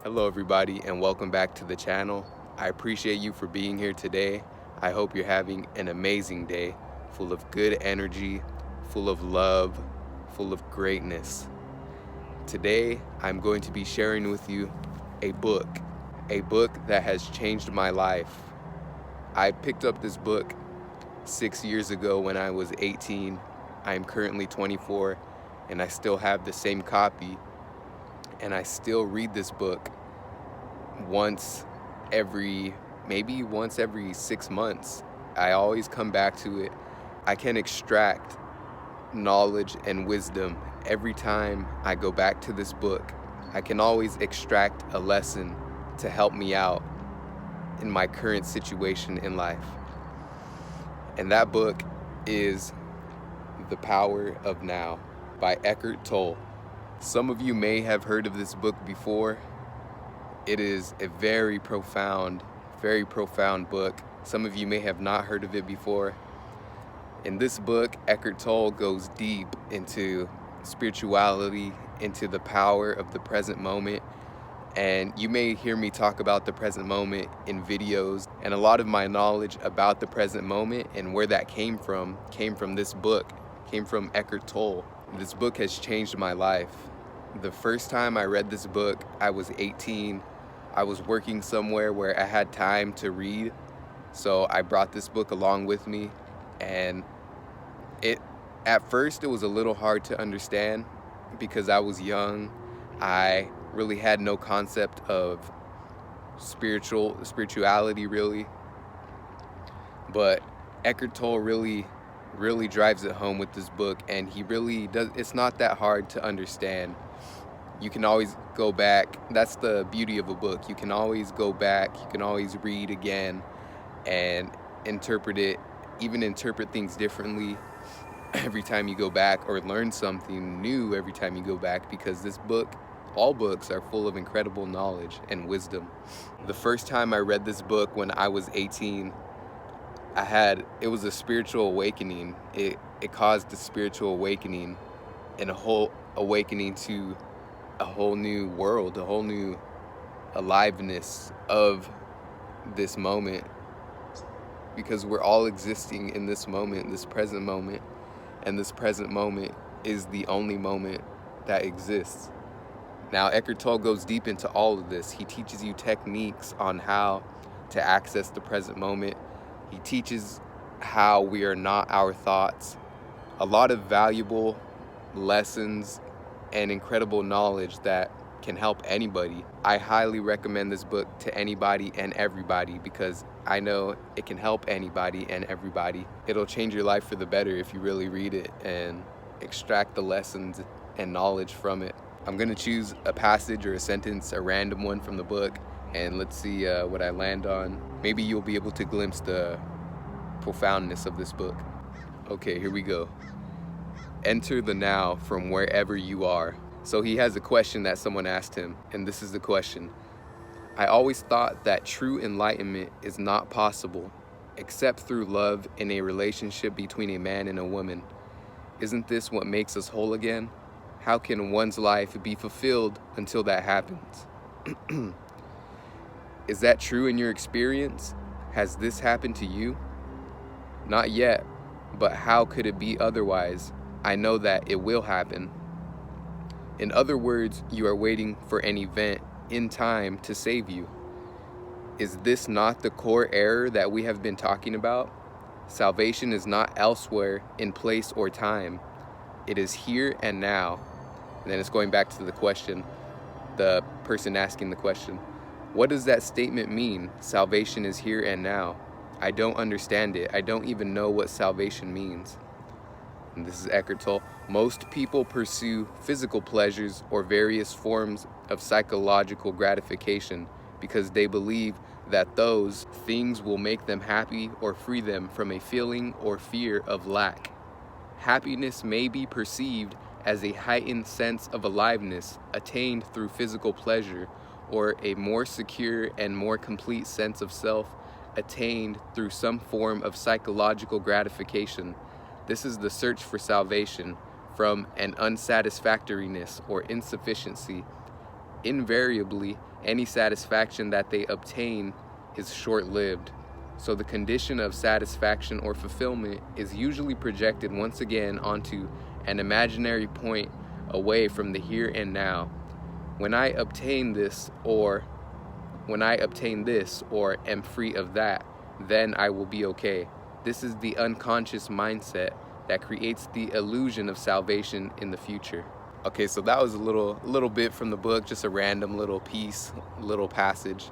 Hello everybody and welcome back to the channel. I appreciate you for being here today. I hope you're having an amazing day, full of good energy, full of love, full of greatness. Today I'm going to be sharing with you a book that has changed my life. I picked up this book 6 years ago when I was 18. I am currently 24 and I still have the same copy, and I still read this book maybe once every 6 months. I always come back to it. I can extract knowledge and wisdom every time I go back to this book. I can always extract a lesson to help me out in my current situation in life. And that book is The Power of Now by Eckhart Tolle. Some of you may have heard of this book before. It is a very profound book. Some of you may have not heard of it before. In this book, Eckhart Tolle goes deep into spirituality, into the power of the present moment. And you may hear me talk about the present moment in videos. And a lot of my knowledge about the present moment and where that came from this book, came from Eckhart Tolle. This book has changed my life. The first time I read this book, I was 18. I was working somewhere where I had time to read, so I brought this book along with me, and at first it was a little hard to understand because I was young. I really had no concept of spirituality really, but Eckhart Tolle really drives it home with this book, and he really does. It's not that hard to understand. You can always go back. That's the beauty of a book. You can always go back, you can always read again and interpret it, even interpret things differently every time you go back, or learn something new every time you go back, because this book, all books are full of incredible knowledge and wisdom. The first time I read this book when I was 18, it was a spiritual awakening. It caused a spiritual awakening, and a whole awakening to a whole new world, a whole new aliveness of this moment, because we're all existing in this moment, this present moment, and this present moment is the only moment that exists. Now, Eckhart Tolle goes deep into all of this. He teaches you techniques on how to access the present moment. He teaches how we are not our thoughts. A lot of valuable lessons and incredible knowledge that can help anybody. I highly recommend this book to anybody and everybody, because I know it can help anybody and everybody. It'll change your life for the better if you really read it and extract the lessons and knowledge from it. I'm gonna choose a passage or a sentence, a random one from the book, and let's see what I land on. Maybe you'll be able to glimpse the profoundness of this book. Okay, here we go. Enter the now from wherever you are. So he has a question that someone asked him, and this is the question. I always thought that true enlightenment is not possible except through love in a relationship between a man and a woman. Isn't this what makes us whole again? How can one's life be fulfilled until that happens? Is that true in your experience? Has this happened to you? Not yet, but how could it be otherwise? I know that it will happen. In other words, you are waiting for an event in time to save you. Is this not the core error that we have been talking about? Salvation is not elsewhere in place or time. It is here and now. And then it's going back to the question, the person asking the question. What does that statement mean? Salvation is here and now. I don't understand it. I don't even know what salvation means. And this is Eckhart Tolle. Most people pursue physical pleasures or various forms of psychological gratification because they believe that those things will make them happy or free them from a feeling or fear of lack. Happiness may be perceived as a heightened sense of aliveness attained through physical pleasure, or a more secure and more complete sense of self attained through some form of psychological gratification. This is the search for salvation from an unsatisfactoriness or insufficiency invariably, any satisfaction that they obtain is short-lived. So the condition of satisfaction or fulfillment is usually projected once again onto an imaginary point away from the here and now. When I obtain this, or am free of that, then I will be okay. This is the unconscious mindset that creates the illusion of salvation in the future. Okay, so that was a little bit from the book, just a random little piece, little passage,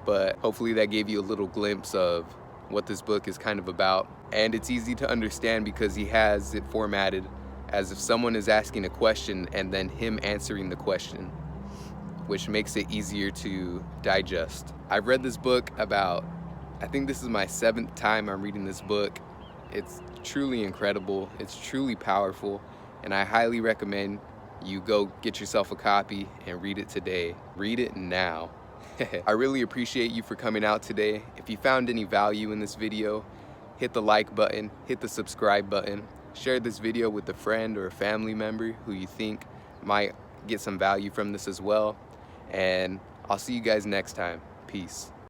but hopefully that gave you a little glimpse of what this book is kind of about. And it's easy to understand because he has it formatted as if someone is asking a question and then him answering the question, which makes it easier to digest. I've read this book I think this is my 7th time I'm reading this book. It's truly incredible, it's truly powerful, and I highly recommend you go get yourself a copy and read it today. Read it now. I really appreciate you for coming out today. If you found any value in this video, hit the like button, hit the subscribe button, share this video with a friend or a family member who you think might get some value from this as well. And I'll see you guys next time. Peace.